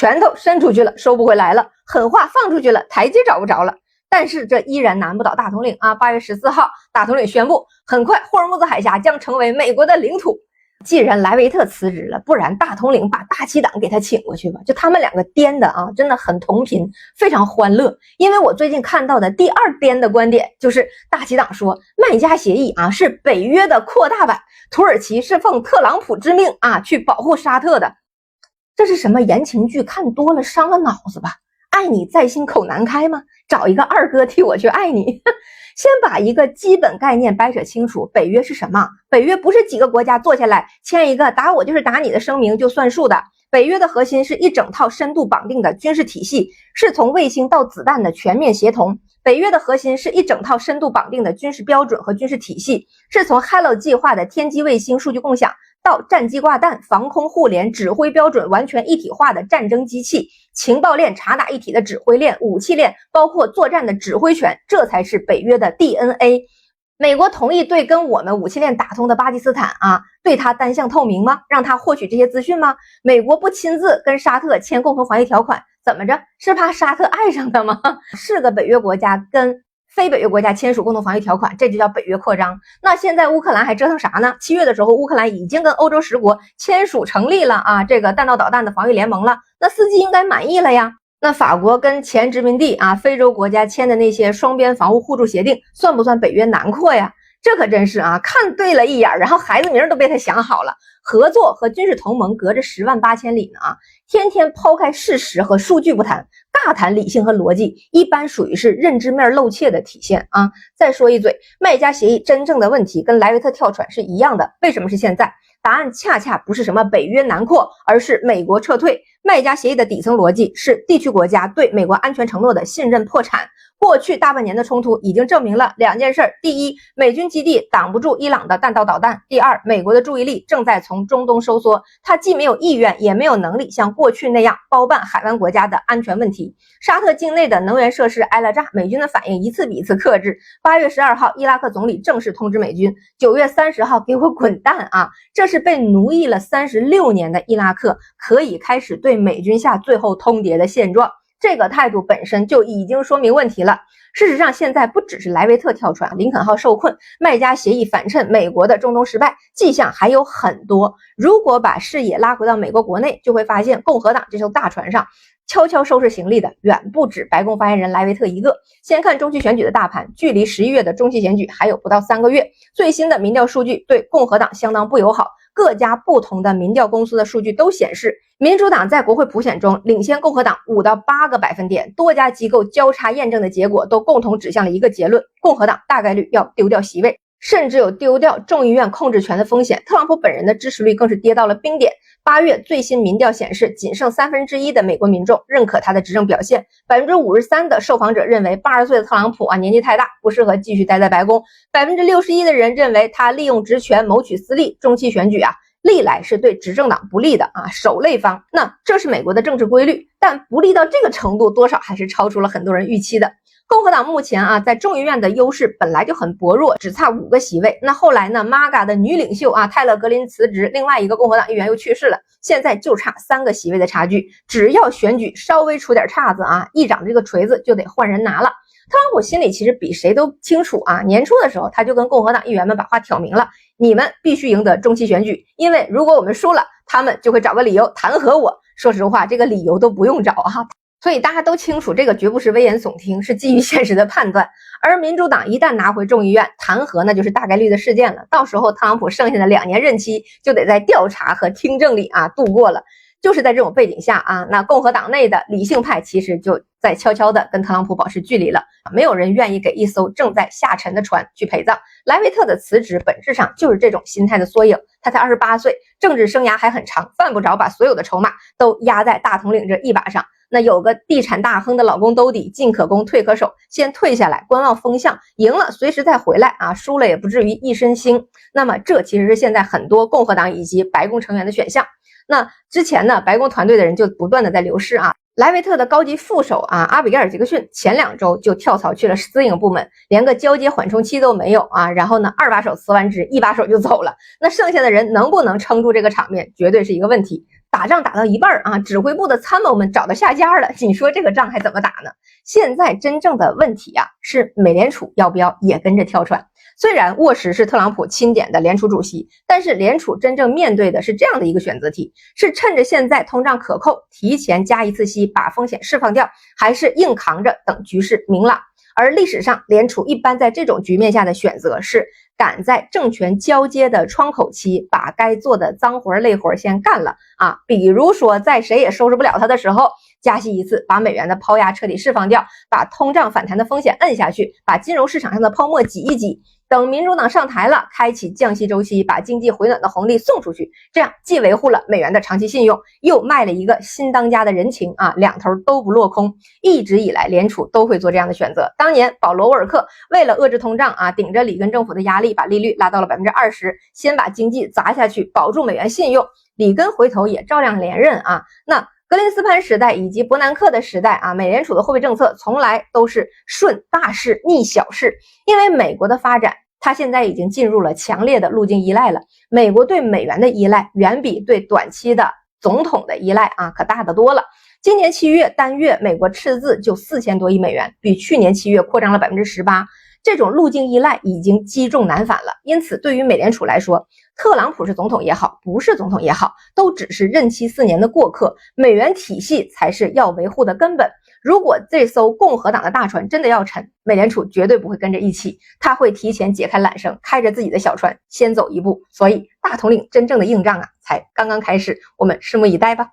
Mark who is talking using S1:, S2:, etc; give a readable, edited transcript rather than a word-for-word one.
S1: 拳头伸出去了，收不回来了，狠话放出去了，台阶找不着了。但是这依然难不倒大统领啊！8月14号，大统领宣布，很快霍尔木兹海峡将成为美国的领土。既然莱维特辞职了，不然大统领把大七党给他请过去吧。就他们两个颠的啊，真的很同频，非常欢乐。因为我最近看到的第二颠的观点就是大七党说麦加协议啊是北约的扩大版，土耳其是奉特朗普之命啊去保护沙特的。这是什么言情剧看多了伤了脑子吧？爱你在心口难开吗？找一个二哥替我去爱你。先把一个基本概念掰扯清楚，北约是什么？北约不是几个国家坐下来签一个打我就是打你的声明就算数的。北约的核心是一整套深度绑定的军事体系，是从卫星到子弹的全面协同。北约的核心是一整套深度绑定的军事标准和军事体系，是从 Hello 计划的天基卫星数据共享到战机挂弹、防空互联、指挥标准完全一体化的战争机器、情报链查打一体的指挥链、武器链，包括作战的指挥权，这才是北约的 DNA。美国同意对跟我们武器链打通的巴基斯坦啊，对他单向透明吗？让他获取这些资讯吗？美国不亲自跟沙特签共同防御条款，怎么着？是怕沙特爱上他吗？是个北约国家跟非北约国家签署共同防御条款，这就叫北约扩张。那现在乌克兰还折腾啥呢？7月的时候，乌克兰已经跟欧洲10国签署成立了啊这个弹道导弹的防御联盟了，那司机应该满意了呀。那法国跟前殖民地啊非洲国家签的那些双边防务互助协定，算不算北约南扩呀？这可真是啊，看对了一眼，然后孩子名都被他想好了。合作和军事同盟隔着10万8千里呢啊，天天抛开事实和数据不谈，大谈理性和逻辑，一般属于是认知面露怯的体现啊。再说一嘴，麦加协议真正的问题跟莱维特跳船是一样的，为什么是现在？答案恰恰不是什么北约南扩，而是美国撤退。麦加协议的底层逻辑是地区国家对美国安全承诺的信任破产。过去大半年的冲突已经证明了2件事：第一，美军基地挡不住伊朗的弹道导弹；第二，美国的注意力正在从中东收缩，它既没有意愿也没有能力像过去那样包办海湾国家的安全问题。沙特境内的能源设施挨了炸，美军的反应一次比一次克制。8月12号，伊拉克总理正式通知美军，9月30号给我滚蛋啊！这是被奴役了36年的伊拉克可以开始对美军下最后通牒的现状。这个态度本身就已经说明问题了。事实上，现在不只是莱维特跳船，林肯号受困，麦加协议反衬美国的中东失败迹象还有很多。如果把视野拉回到美国国内，就会发现共和党这艘大船上悄悄收拾行李的远不止白宫发言人莱维特一个。先看中期选举的大盘，距离11月的中期选举还有不到3个月，最新的民调数据对共和党相当不友好。各家不同的民调公司的数据都显示，民主党在国会普选中领先共和党5到8个百分点，多家机构交叉验证的结果都共同指向了一个结论：共和党大概率要丢掉席位，甚至有丢掉众议院控制权的风险。特朗普本人的支持率更是跌到了冰点。8月最新民调显示，仅剩1/3的美国民众认可他的执政表现，53%的受访者认为80岁的特朗普年纪太大，不适合继续待在白宫，61%的人认为他利用职权谋取私利。中期选举历来是对执政党不利的守累方。那这是美国的政治规律，但不利到这个程度，多少还是超出了很多人预期的。共和党目前在众议院的优势本来就很薄弱，只差5个席位。那后来呢 ，MAGA 的女领袖泰勒·格林辞职，另外一个共和党议员又去世了，现在就差3个席位的差距。只要选举稍微出点岔子议长这个锤子就得换人拿了。特朗普心里其实比谁都清楚年初的时候他就跟共和党议员们把话挑明了，你们必须赢得中期选举，因为如果我们输了，他们就会找个理由弹劾我。说实话，这个理由都不用找所以大家都清楚，这个绝不是危言耸听，是基于现实的判断。而民主党一旦拿回众议院，弹劾那就是大概率的事件了。到时候特朗普剩下的2年任期就得在调查和听证里度过了。就是在这种背景下那共和党内的理性派其实就在悄悄的跟特朗普保持距离了。没有人愿意给一艘正在下沉的船去陪葬。莱维特的辞职本质上就是这种心态的缩影。他才28岁，政治生涯还很长，犯不着把所有的筹码都压在大统领这一把上。那有个地产大亨的老公兜底，进可攻退可守，先退下来观望风向，赢了随时再回来输了也不至于一身腥。那么这其实是现在很多共和党以及白宫成员的选项。那之前呢，白宫团队的人就不断的在流失莱维特的高级副手阿比盖尔·杰克逊前2周就跳槽去了私营部门，连个交接缓冲期都没有然后呢，2把手辞完职，1把手就走了。那剩下的人能不能撑住这个场面，绝对是一个问题。打仗打到一半啊，指挥部的参谋们找到下家了，你说这个仗还怎么打呢？现在真正的问题啊，是美联储要不要也跟着跳船？虽然沃什是特朗普钦点的联储主席，但是联储真正面对的是这样的一个选择题：是趁着现在通胀可控，提前加一次息，把风险释放掉，还是硬扛着等局势明朗？而历史上，联储一般在这种局面下的选择是赶在政权交接的窗口期，把该做的脏活累活先干了啊。比如说，在谁也收拾不了它的时候，加息一次，把美元的抛压彻底释放掉，把通胀反弹的风险摁下去，把金融市场上的泡沫挤一挤。等民主党上台了，开启降息周期，把经济回暖的红利送出去，这样既维护了美元的长期信用，又卖了一个新当家的人情啊，两头都不落空。一直以来，联储都会做这样的选择。当年保罗·沃尔克为了遏制通胀啊，顶着里根政府的压力，把利率拉到了20%，先把经济砸下去，保住美元信用。里根回头也照样连任啊。那格林斯潘时代以及伯南克的时代啊，美联储的货币政策从来都是顺大势逆小势，因为美国的发展，它现在已经进入了强烈的路径依赖了。美国对美元的依赖远比对短期的总统的依赖啊可大得多了。今年7月单月美国赤字就4000多亿美元，比去年7月扩张了18%。这种路径依赖已经积重难返了。因此，对于美联储来说，特朗普是总统也好，不是总统也好，都只是任期4年的过客，美元体系才是要维护的根本。如果这艘共和党的大船真的要沉，美联储绝对不会跟着一起，他会提前解开缆绳，开着自己的小船先走一步。所以大统领真正的硬仗啊，才刚刚开始，我们拭目以待吧。